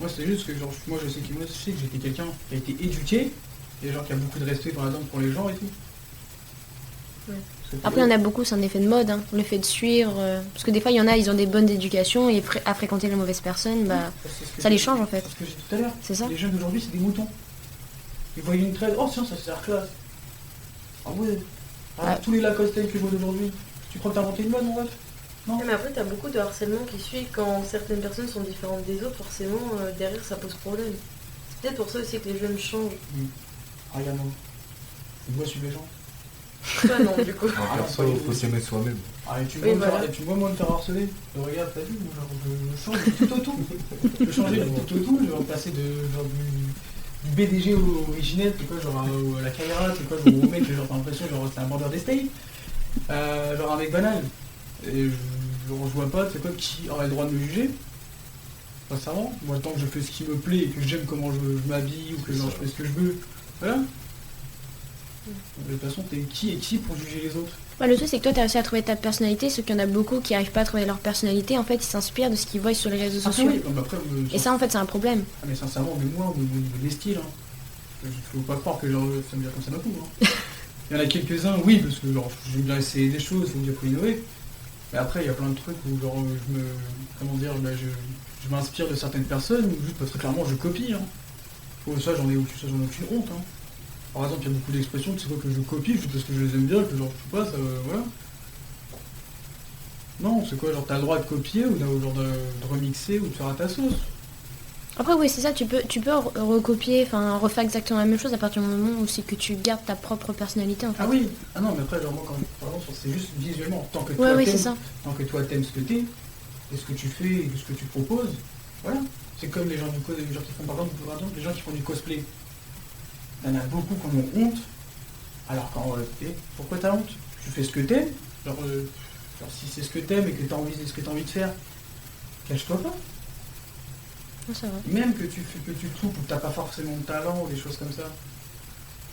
Moi c'est juste que genre moi je sais que j'étais quelqu'un qui a été éduqué, et genre qui a beaucoup de respect par exemple pour les gens et tout. Ouais. Après, il y en a beaucoup, c'est un effet de mode, hein, le fait de suivre. Parce que des fois, il y en a, ils ont des bonnes éducations et à fréquenter les mauvaises personnes, bah, ça les change en fait. C'est ce que j'ai dit tout à l'heure. C'est ça. Les jeunes d'aujourd'hui, c'est des moutons. Ils voient une traîne, oh tiens, ça c'est classe. Ah ouais. Ah. Tous les Lacoste que je vois d'aujourd'hui. Tu crois que t'as inventé une mode, mon ref? Non. Mais après, t'as beaucoup de harcèlement qui suit quand certaines personnes sont différentes des autres, forcément, derrière ça pose problème. C'est peut-être pour ça aussi que les jeunes changent. Ah, regarde-moi. Je vois suivre les gens. Toi non, du coup. En perso, faut s'aimer soi-même. Ah, et tu Oui, vois, voilà. tu vois moi me faire harceler. Regarde, t'as vu, genre, je change du tout au tout. Je vais changer du tout au tout, je vais remplacer genre, du BDG originel, c'est quoi, genre la Kaira, c'est quoi, genre au mec, genre t'as l'impression, genre c'est un border des States. Genre un mec banal. Et je vois pas, c'est quoi, qui aurait le droit de me juger. Sincèrement, moi tant que je fais ce qui me plaît et que j'aime comment je m'habille ou que genre, je fais ce que je veux, voilà. De toute façon, t'es qui pour juger les autres? Ouais, le truc, c'est que toi, tu as réussi à trouver ta personnalité, sauf qu'il y en a beaucoup qui n'arrivent pas à trouver leur personnalité. En fait, ils s'inspirent de ce qu'ils voient sur les réseaux sociaux. Oui, bah après, Et ça, en fait, c'est un problème. Ah, mais sincèrement, mais moi, au niveau des styles, hein, faut pas croire que genre, ça me vient comme ça d'un coup. Hein. Il y en a quelques-uns, oui, parce que genre, j'aime bien essayer des choses, donc il faut innover. Mais après, il y a plein de trucs où genre, je m'inspire de certaines personnes, ou juste parce que clairement, je copie. Hein. Ça, j'en ai aucune honte. Hein. Par exemple, il y a beaucoup d'expressions, c'est quoi que je copie, juste parce que je les aime bien, que genre, je sais pas, ça, voilà. Non, c'est quoi, genre, t'as le droit de copier, ou genre de remixer, ou de faire à ta sauce. Après, oui, c'est ça, tu peux recopier, enfin, refaire exactement la même chose à partir du moment où c'est que tu gardes ta propre personnalité, en fait. Ah oui. Ah non, mais après, genre, moi, par exemple, c'est juste visuellement, tant que toi, Ouais, oui, c'est t'aimes, ça. tant que toi, t'aimes ce que t'es, et ce que tu fais, et ce que tu proposes, voilà. C'est comme les gens qui font, par exemple, les gens qui font du cosplay. Il y en a beaucoup qui en ont honte, alors qu'en réalité, pourquoi t'as honte? Tu fais ce que t'aimes, genre si c'est ce que t'aimes et que t'as envie de faire, cache-toi pas. Ouais, c'est vrai. Même que tu troupes ou que t'as pas forcément de talent ou des choses comme ça,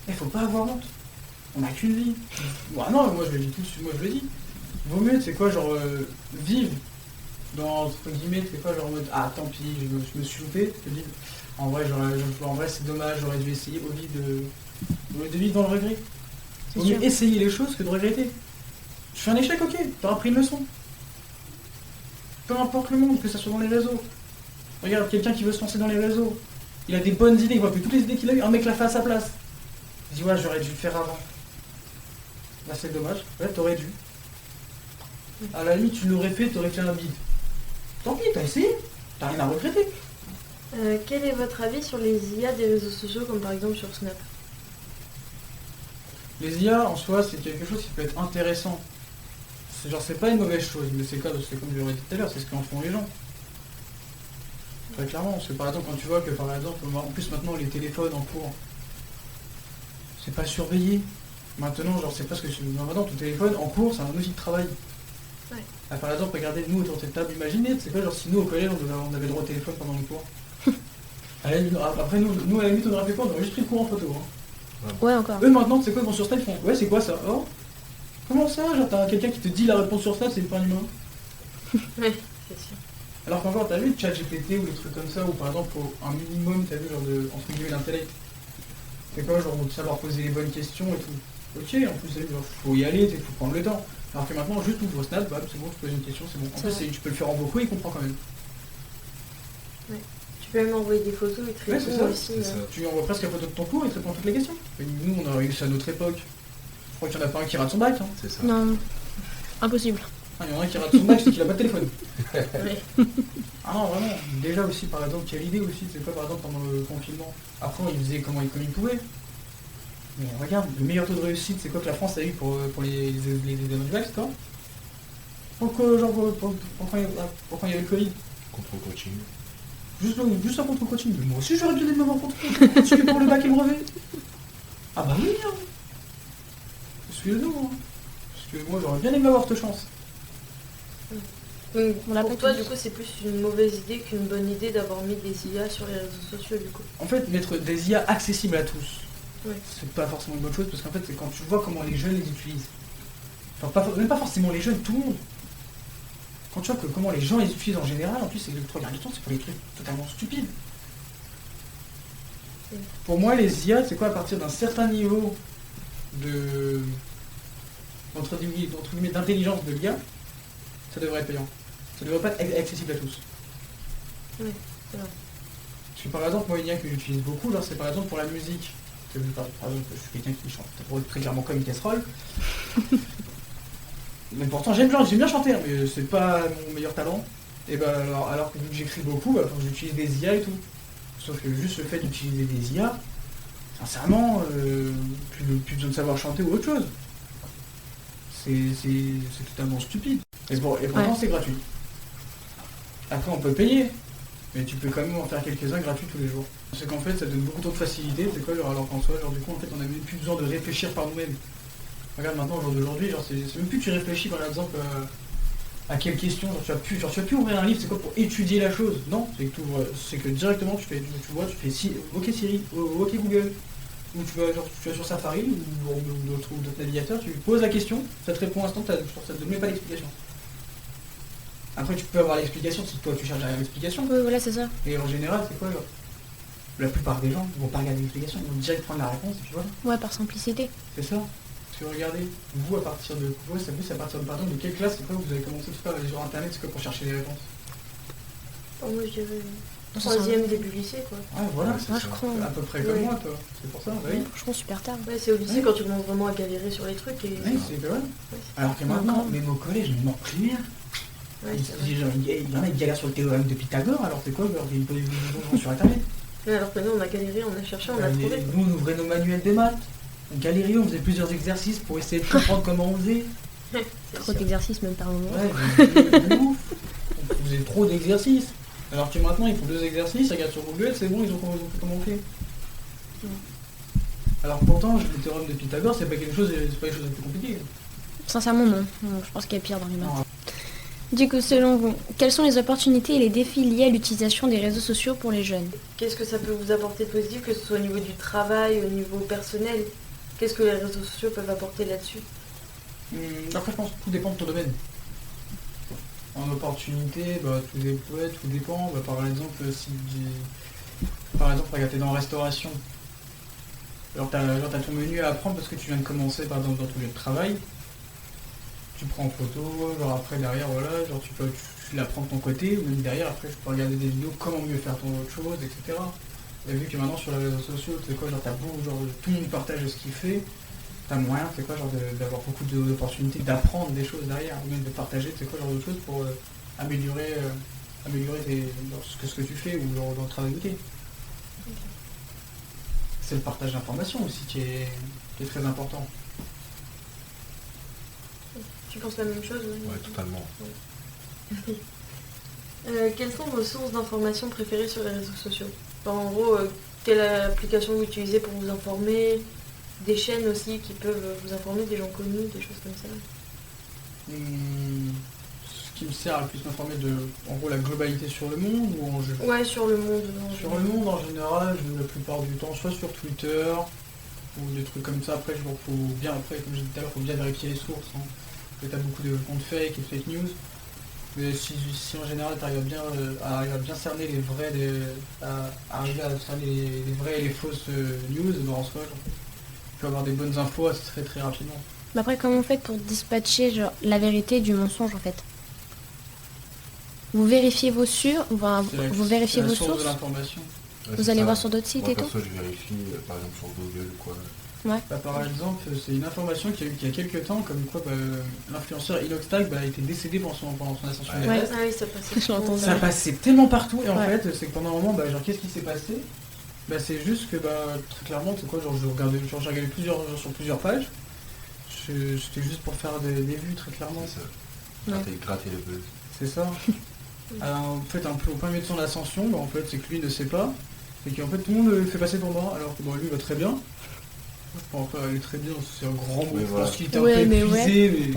il faut pas avoir honte. On n'a qu'une vie. Bon, non, moi je le dis tout de suite, moi je le dis. Vaut mieux, c'est quoi, genre, vivre dans, entre guillemets, c'est quoi, genre, en mode, ah tant pis, je me suis loupé, je dis, en vrai, c'est dommage, j'aurais dû essayer au lieu de vivre dans le regret. C'est Vaut mieux sûr. essayer les choses que de regretter. Tu fais un échec, ok, t'auras pris une leçon. Peu importe le monde, que ça soit dans les réseaux. Regarde, quelqu'un qui veut se lancer dans les réseaux, il a des bonnes idées, il voit que toutes les idées qu'il a eues, un mec l'a fait à sa place. Il dit, ouais, j'aurais dû le faire avant. Là, c'est dommage, ouais, t'aurais dû. À la limite, tu l'aurais fait, t'aurais fait un bide. Tant pis, t'as essayé, t'as rien à regretter. Quel est votre avis sur les IA des réseaux sociaux, comme par exemple sur Snap? Les IA, en soi, c'est quelque chose qui peut être intéressant. C'est pas une mauvaise chose, mais c'est comme je l'aurais dit tout à l'heure, c'est ce qu'en font les gens. Très clairement, parce que par exemple, quand tu vois que, par exemple, en plus maintenant, les téléphones en cours, c'est pas surveillé. Maintenant, genre, c'est presque maintenant ton téléphone en cours, c'est un outil de travail. Ouais. Ah, par exemple, regardez, nous autour de cette table, imaginez, c'est pas genre si nous au collège on avait le droit au téléphone pendant les cours. Après, nous à la limite, on aurait fait quoi? On aurait juste pris le cours en photo. Hein. Ouais, encore. Eux maintenant, c'est quoi, ils vont sur Snap, ils font ouais, c'est quoi ça? Oh, comment ça? Genre, t'as quelqu'un qui te dit la réponse sur Snap, c'est pas un humain. Ouais, c'est sûr. Alors qu'encore, t'as vu ChatGPT ou des trucs comme ça, ou par exemple, un minimum, t'as vu, genre de, entre guillemets, d'intellect. C'est quoi, genre, de savoir poser les bonnes questions et tout. Ok, en plus, il faut y aller, il faut prendre le temps. Alors que maintenant, juste ouvre Snap, bah, c'est bon, tu poses une question, c'est bon. En plus, tu peux le faire en beaucoup et il comprend quand même. Tu peux même envoyer des photos et te Ouais, c'est répondre ça, aussi. c'est ça. Tu envoies presque la photo de ton cours et il te répond toutes les questions. Et nous, on aurait eu ça à notre époque. Je crois qu'il y en a pas un qui rate son bac. Hein. C'est ça. Non, impossible. Ah, il y en a un qui rate son bac, c'est qu'il a pas de téléphone. Ouais. Ah non, vraiment. Déjà aussi, par exemple, quelle idée aussi, c'est quoi, par exemple, pendant le confinement. Après, il faisait comme il pouvait. Mais regarde, le meilleur taux de réussite, c'est quoi que la France a eu pour les examens du bac, c'est quoi? Pourquoi il y avait le Covid? Contrôle coaching. Juste un contre coaching. Mais moi aussi, j'aurais bien aimé m'avoir contre coaching. Je pour le bac et le brevet. Ah bah oui, hein. Excusez-nous, hein. Parce que moi, j'aurais bien aimé avoir cette chance. Donc, On l'a pour pas toi, tous. du coup, c'est plus une mauvaise idée qu'une bonne idée d'avoir mis des IA sur les réseaux sociaux, du coup. En fait, mettre des IA accessibles à tous, Ouais. c'est pas forcément une bonne chose, parce qu'en fait, c'est quand tu vois comment les jeunes les utilisent. Enfin, même pas forcément les jeunes, tout le monde. Quand tu vois comment les gens les utilisent en général, en plus, c'est le trois quarts du temps, c'est pour des trucs totalement stupides. Ouais. Pour moi, les IA, c'est quoi, à partir d'un certain niveau de entre guillemets, d'intelligence de l'IA, ça devrait être payant. Ça devrait pas être accessible à tous. Ouais, c'est vrai. Parce que par exemple, moi, une IA que j'utilise beaucoup, genre, c'est par exemple pour la musique. Par exemple, je suis quelqu'un qui chante très clairement comme une casserole. Mais pourtant, j'aime bien chanter, hein, mais c'est pas mon meilleur talent. Et ben alors que vu que j'écris beaucoup, bah, j'utilise des IA et tout. Sauf que juste le fait d'utiliser des IA, sincèrement, plus besoin de savoir chanter ou autre chose. C'est totalement stupide. Et pourtant, c'est gratuit. Après, on peut payer, mais tu peux quand même en faire quelques-uns gratuits tous les jours. C'est qu'en fait, ça donne beaucoup trop de facilité, c'est quoi, genre, alors qu'en soi, genre, du coup, en fait, on n'a même plus besoin de réfléchir par nous-mêmes. Regarde, maintenant, au jour d'aujourd'hui, genre, c'est même plus que tu réfléchis, par exemple, à quelle question, genre, tu vas plus ouvrir un livre, c'est quoi, pour étudier la chose. Non, c'est que directement, tu fais OK Siri, OK Google, ou tu vas sur Safari, ou d'autres navigateurs, tu poses la question, ça te répond instantanément, ça te donne même pas l'explication. Après, tu peux avoir l'explication si toi tu cherches derrière l'explication. Oui, voilà, c'est ça. Et en général, c'est quoi, genre, la plupart des gens vont pas regarder l'explication, ils vont direct prendre la réponse, et puis voilà. Ouais, par simplicité. C'est ça. Parce que regardez, vous à partir de. Ouais, ça plus à partir de pardon, de quelle classe, c'est quoi vous avez commencé tout ça sur internet, c'est quoi pour chercher les réponses? Oh, moi, je dirais Non, ça, troisième début lycée, quoi. Ah voilà, Moi, je crois. à peu près comme Ouais. moi, toi. C'est pour ça, bah oui. Franchement, super tard. Ouais, c'est au lycée Ouais. quand tu commences vraiment à galérer sur les trucs. Et... Oui, c'est vrai. Ouais, Alors que maintenant, même au collège, même en primaire, ouais, c'est vrai. il y en a qui galèrent sur le théorème de Pythagore, alors c'est quoi, genre, ils posent des questions sur internet. Ouais, alors que nous, on a galéré, on a cherché, on a trouvé. Nous, on ouvrait nos manuels de maths, on galérait, on faisait plusieurs exercices pour essayer de comprendre comment on faisait. C'est Trop sûr. d'exercices, même par moment. Ouais, de ouf. On faisait trop d'exercices. Alors que maintenant, ils font 2 exercices, ils regardent sur Google, c'est bon, ils ont compris comment on fait. Alors pourtant, le théorème de Pythagore, c'est pas quelque chose, c'est pas les choses les plus compliquées. Sincèrement, non. Non, je pense qu'il y a pire dans les maths. Non. Du coup, selon vous, quelles sont les opportunités et les défis liés à l'utilisation des réseaux sociaux pour les jeunes? Qu'est-ce que ça peut vous apporter de positif, que ce soit au niveau du travail, au niveau personnel? Qu'est-ce que les réseaux sociaux peuvent apporter là-dessus? Après, je pense que tout dépend de ton domaine. En opportunité, bah, tout dépend. Bah, par exemple, regarde, t'es dans la restauration. Alors t'as ton menu à apprendre parce que tu viens de commencer par exemple dans ton lieu de travail. Tu prends en photo, genre après derrière voilà, genre tu l'apprends de ton côté, ou même derrière après je peux regarder des vidéos comment mieux faire ton autre chose, etc. Et vu que maintenant sur les réseaux sociaux, tu sais quoi, genre t'as beaucoup, genre tout le monde partage ce qu'il fait, t'as moyen, tu sais quoi, genre d'avoir beaucoup d'opportunités d'apprendre des choses derrière, ou même de partager, tu sais quoi, genre d'autres choses pour améliorer ce que tu fais ou dans le travail où t'es. C'est le partage d'informations aussi qui est très important. Tu penses la même chose? Ouais, totalement. Quelles sont vos sources d'informations préférées sur les réseaux sociaux? Enfin, en gros, quelle application vous utilisez pour vous informer? des chaînes aussi qui peuvent vous informer, des gens connus, des choses comme ça. Ce qui me sert à plus m'informer de, en gros, la globalité sur le monde ou en jeu. Ouais, sur le monde. Sur le monde en général, je vais la plupart du temps soit sur Twitter ou des trucs comme ça. Après, faut bien, après, comme je disais tout à l'heure, faut bien vérifier les sources. Hein. Parce que t'as beaucoup de comptes fake et de fake news. Mais si en général tu arrives à bien cerner les vrais, arriver à cerner les vraies et les fausses news, ben en soi, genre, tu peux avoir des bonnes infos assez très très rapidement. Mais après, comment vous faites pour dispatcher genre, la vérité du mensonge en fait? Vous vérifiez vos vous vérifiez vos source de sources. l'information. Ouais, Vous c'est allez ça. voir sur d'autres sites Moi, et tout. perso, je vérifie, par exemple, sur Google ou quoi. Ouais. Bah, par exemple, c'est une information qu'il y a eu il y a quelques temps, comme quoi l'influenceur Inoxtag a été décédé pendant son ascension Ouais. d'Everest. Ah oui, ça passe. Je l'entends. Ça passait tellement partout et en Ouais. fait c'est que pendant un moment genre qu'est-ce qui s'est passé, c'est juste que très clairement c'est quoi, genre j'ai regardé sur plusieurs pages, c'était juste pour faire des vues très clairement, C'est ça. Ouais. Gratter le buzz. c'est ça. Alors, en fait un peu au plein milieu de son ascension, en fait c'est que lui ne sait pas et qu'en fait tout le monde le fait passer pour mort alors que lui va très bien. Enfin aller très bien c'est un grand mot, Oui, je voilà. pense qu'il était un Ouais, peu mais épuisé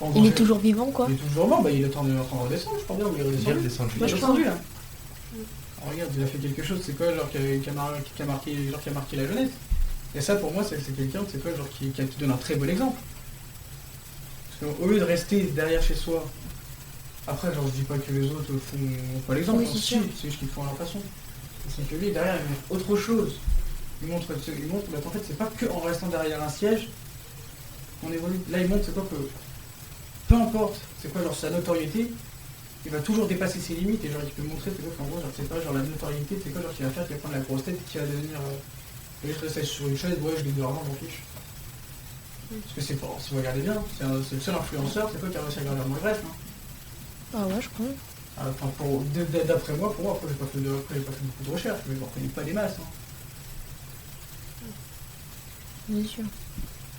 mais... Il est toujours vivant quoi. Il est toujours mort, il est en train de redescendre, je crois bien, ou il est Bien redescendu. descendu. Moi, je je suis crois. descendu là. Oh, regarde, il a fait quelque chose, c'est quoi, genre qui a marqué la jeunesse. Et ça, pour moi, c'est quelqu'un, c'est quoi, genre qui donne un très bon exemple. Parce qu'au lieu de rester derrière chez soi, après, genre, je dis pas que les autres font pas l'exemple, Oui, non, c'est si, sûr. c'est juste qu'ils font à leur façon. C'est que lui, derrière, il montre autre chose. Il montre qu'en fait, c'est pas que en restant derrière un siège qu'on évolue. Là, il montre, c'est quoi que peu importe, c'est quoi, genre, sa notoriété, il va toujours dépasser ses limites et genre, il peut montrer, c'est quoi, qu'en gros, genre, c'est pas, genre, la notoriété, c'est quoi, genre, qui va faire, qui va prendre la grosse tête et qui va devenir. Je reste sur une chaise, ouais, je gagne de l'argent, j'en fiche. Parce que c'est fort, si vous regardez bien, c'est le seul influenceur, c'est quoi qui a réussi à garder mon Everest, hein. Ah ouais, je crois. Enfin, d'après moi, pour moi, après, j'ai pas fait beaucoup de recherches, mais je ne reconnais pas des masses, hein. Bien sûr.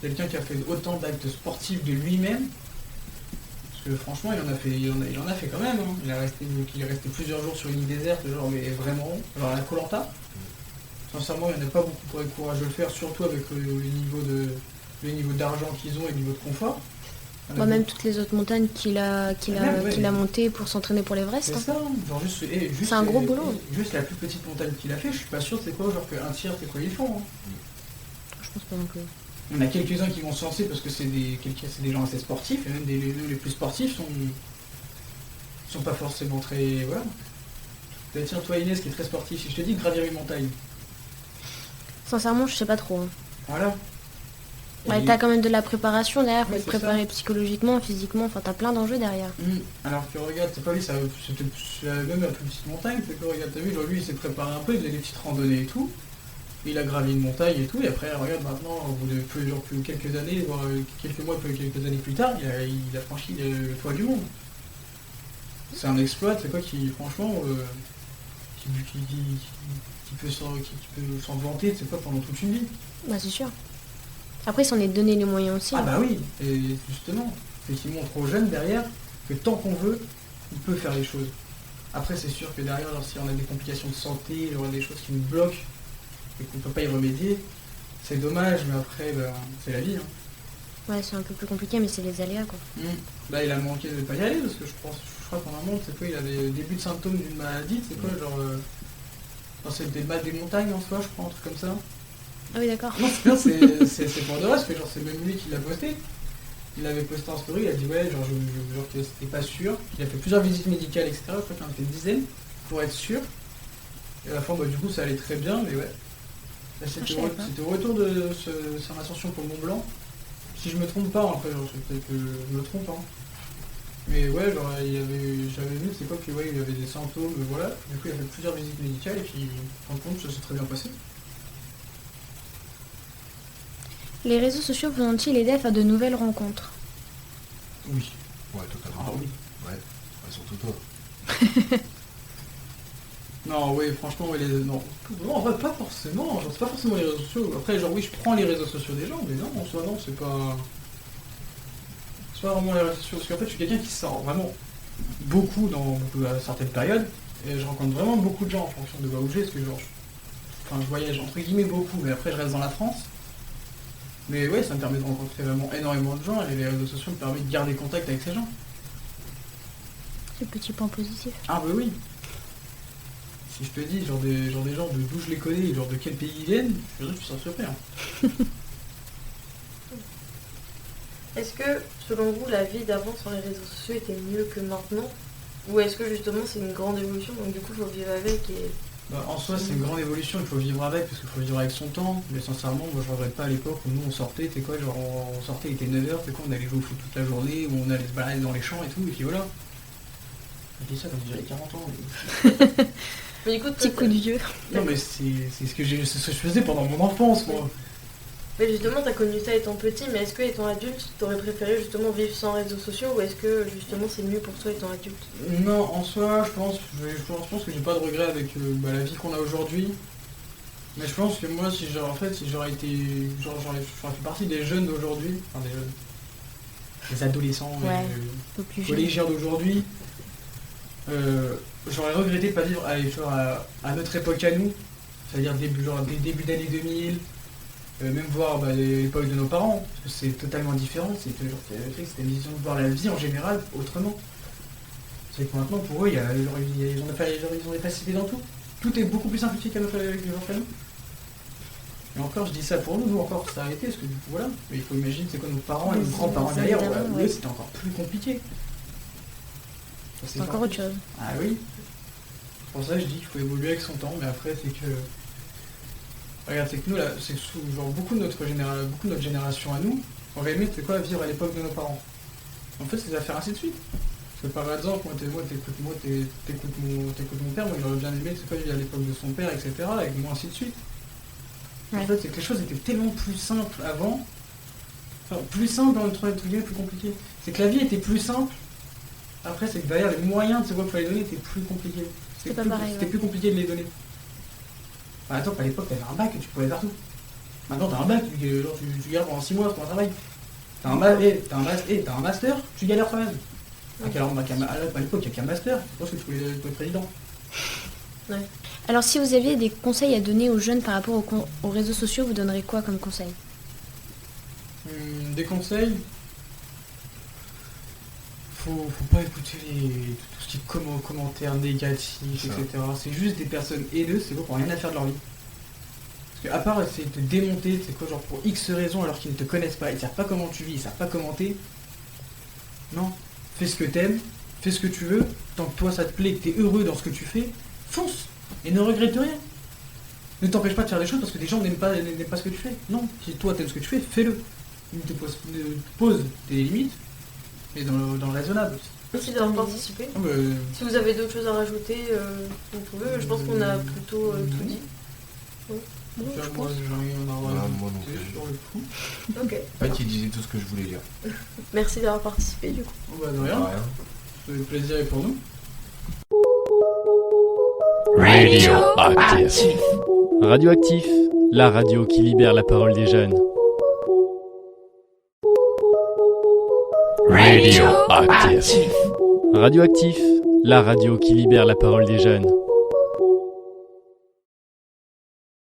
Quelqu'un qui a fait autant d'actes sportifs de lui-même, parce que franchement, il en a fait quand même, hein. Il est resté plusieurs jours sur une île déserte, genre, mais vraiment, genre à la Koh Lanta. Sincèrement, il n'y en a pas beaucoup pour être courageux de le faire, surtout avec le niveau d'argent qu'ils ont et le niveau de confort. Même toutes les autres montagnes qu'il a montées pour s'entraîner pour l'Everest. C'est Hein. ça, genre juste C'est un gros boulot. Juste la plus petite montagne qu'il a fait, je suis pas sûr c'est quoi, genre qu'un tiers c'est quoi ils font. Hein. Je pense pas non plus. Il y en a quelques-uns qui vont se lancer parce que c'est des gens assez sportifs, et même les plus sportifs sont pas forcément très. Voilà. Tiens, toi Inès qui est très sportif, si je te dis de gravir une montagne, Sincèrement, je sais pas trop. Hein. voilà. Ouais, t'as quand même de la préparation derrière, faut Ouais, te c'est préparer psychologiquement, physiquement, enfin t'as plein d'enjeux derrière. Alors que regarde, c'est pas lui, c'est même la plus petite montagne, c'est que regarde, t'as vu, genre lui il s'est préparé un peu, il faisait des petites randonnées et tout, il a gravi une montagne et tout, et après regarde maintenant, au bout de plus quelques années, voire quelques mois, quelques années plus tard, il a franchi le toit du monde. C'est un exploit, c'est quoi qui franchement qui peut s'en vanter, c'est quoi pendant toute une vie. Bah c'est sûr. Après, il s'en est donné les moyens aussi. Ah hein. bah oui, et justement, c'est qu'il montre aux jeunes derrière que tant qu'on veut, on peut faire les choses. Après c'est sûr que derrière, alors, si on a des complications de santé, il y aura des choses qui nous bloquent et qu'on ne peut pas y remédier, c'est dommage, mais après c'est la vie. Hein. Ouais, c'est un peu plus compliqué, mais c'est les aléas quoi. Là il a manqué de pas y aller parce que je crois qu'en un moment, c'est quoi, il avait des débuts de symptômes d'une maladie, c'est quoi, genre c'est des mal des montagnes en soi, je crois, un truc comme ça. Ah oui, d'accord. Non, c'est bien, c'est pour de vrai, parce que genre, c'est même lui qui l'a posté. Il l'avait posté en story, il a dit ouais, genre que c'était pas sûr. Il a fait plusieurs visites médicales, etc. Je crois qu'il en a fait une dizaine pour être sûr. Et à la fin, du coup, ça allait très bien, mais ouais. Là, c'était au retour de son ascension pour le Mont Blanc. Si je me trompe pas, après, genre, peut-être que je me trompe, hein. Mais ouais, genre, j'avais vu, c'est quoi, que ouais, il avait des symptômes, voilà. Du coup, il a fait plusieurs visites médicales, et puis, en compte, ça s'est très bien passé. Les réseaux sociaux vous ont-ils aidé à faire de nouvelles rencontres? Oui. Ouais, totalement. Ah oui. Ouais, surtout toi. Non, oui, franchement, ouais, non, en vrai, pas forcément, genre, c'est pas forcément les réseaux sociaux. Après, genre, oui, je prends les réseaux sociaux des gens, mais non, en soi, non, c'est pas vraiment les réseaux sociaux. Parce qu'en fait, je suis quelqu'un qui sort vraiment beaucoup à certaines périodes, et je rencontre vraiment beaucoup de gens en fonction de là où je vais, parce que, genre, je voyage entre guillemets beaucoup, mais après, je reste dans la France. Mais ouais, ça me permet de rencontrer vraiment énormément de gens et les réseaux sociaux me permettent de garder contact avec ces gens. C'est le petit point positif. Ah bah oui. Si je te dis genre des gens de d'où je les connais, genre de quel pays ils viennent, je dirais que tu seras surpris. Hein. Est-ce que, selon vous, la vie d'avant sur les réseaux sociaux était mieux que maintenant? Ou est-ce que justement c'est une grande évolution, donc du coup il faut vivre avec et... Bah, en soi, c'est une grande évolution, il faut vivre avec, parce qu'il faut vivre avec son temps. Mais sincèrement, moi je regrette pas à l'époque où nous on sortait, t'es quoi, genre on sortait, il était 9h, t'es quoi, on allait jouer au foot toute la journée, où on allait se balader dans les champs et tout, et puis voilà. Je dis ça comme si j'avais 40 ans. Mais... Mais du coup, Petit coup de vieux. Non mais c'est ce que je faisais pendant mon enfance, moi. Mais justement, t'as connu ça étant petit, mais est-ce que étant adulte, t'aurais préféré justement vivre sans réseaux sociaux ou est-ce que justement c'est mieux pour toi étant adulte? Non, en soi, je pense que j'ai pas de regret avec la vie qu'on a aujourd'hui. Mais je pense que moi, si j'aurais été, j'aurais fait partie des jeunes d'aujourd'hui, enfin des jeunes, des adolescents, Ouais, et un peu plus jeune. collégiens d'aujourd'hui, j'aurais regretté de pas vivre à notre époque à nous, c'est-à-dire des débuts d'année 2000. Même voir l'époque de nos parents, parce que c'est totalement différent, c'était une vision de voir la vie en général autrement. C'est que maintenant pour eux, ils ont des facilités dans tout. Tout est beaucoup plus simplifié qu'à notre famille. Et encore, je dis ça pour nous encore ça a été, parce que du coup voilà, mais il faut imaginer c'est quoi nos parents et nos grands-parents derrière, eux c'était encore plus compliqué. C'est encore autre chose. Ah oui. Pour ça je dis qu'il faut évoluer avec son temps, mais après c'est que... Regarde, c'est que nous, là, c'est genre beaucoup de notre génération à nous, on aurait aimé, c'est quoi, vivre à l'époque de nos parents. En fait, c'est des affaires ainsi de suite. Parce que par exemple, t'écoutes mon père, moi j'aurais bien aimé, c'est quoi, vivre à l'époque de son père, etc., avec moi ainsi de suite. Ouais. En fait, c'est que les choses étaient tellement plus simples avant, enfin, plus simples dans le truc plus compliqué. C'est que la vie était plus simple, après, c'est que derrière, les moyens de ce qu'il fallait donner étaient plus compliqués. C'est pas pareil, C'était ouais. plus compliqué de les donner. Par exemple, à l'époque, t'avais un bac et tu pouvais aller partout. Maintenant, t'as un bac, tu galères pendant 6 mois pour un travail. T'as un master, tu galères quand même. À l'époque, il n'y a qu'un master, je pense que tu pouvais être président. Alors si vous aviez des conseils à donner aux jeunes par rapport aux réseaux sociaux, vous donnerez quoi comme conseil? Des conseils. Faut pas écouter tout ce qui est commentaires négatifs, etc. C'est juste des personnes haineuses, c'est bon, qui n'ont rien à faire de leur vie. Parce qu'à part essayer de te démonter, c'est quoi, genre pour X raisons alors qu'ils ne te connaissent pas, ils ne savent pas comment tu vis, ils ne savent pas commenter. Non. Fais ce que t'aimes, fais ce que tu veux, tant que toi ça te plaît, que t'es heureux dans ce que tu fais, fonce et ne regrette rien. Ne t'empêche pas de faire des choses parce que des gens n'aiment pas ce que tu fais. Non, si toi t'aimes ce que tu fais, fais-le. Pose tes limites, mais dans le raisonnable. Merci d'avoir participé. Si vous avez d'autres choses à rajouter, vous pouvez. Je pense qu'on a plutôt tout dit. Moi, j'ai rien à Moi non rajouter plus. sur le coup. Ok. En fait, il disait tout ce que je voulais dire. Merci d'avoir participé du coup. De rien. Le plaisir est pour nous. Radioactif. Radioactif, la radio qui libère la parole des jeunes. Radioactif. Radioactif, la radio qui libère la parole des jeunes.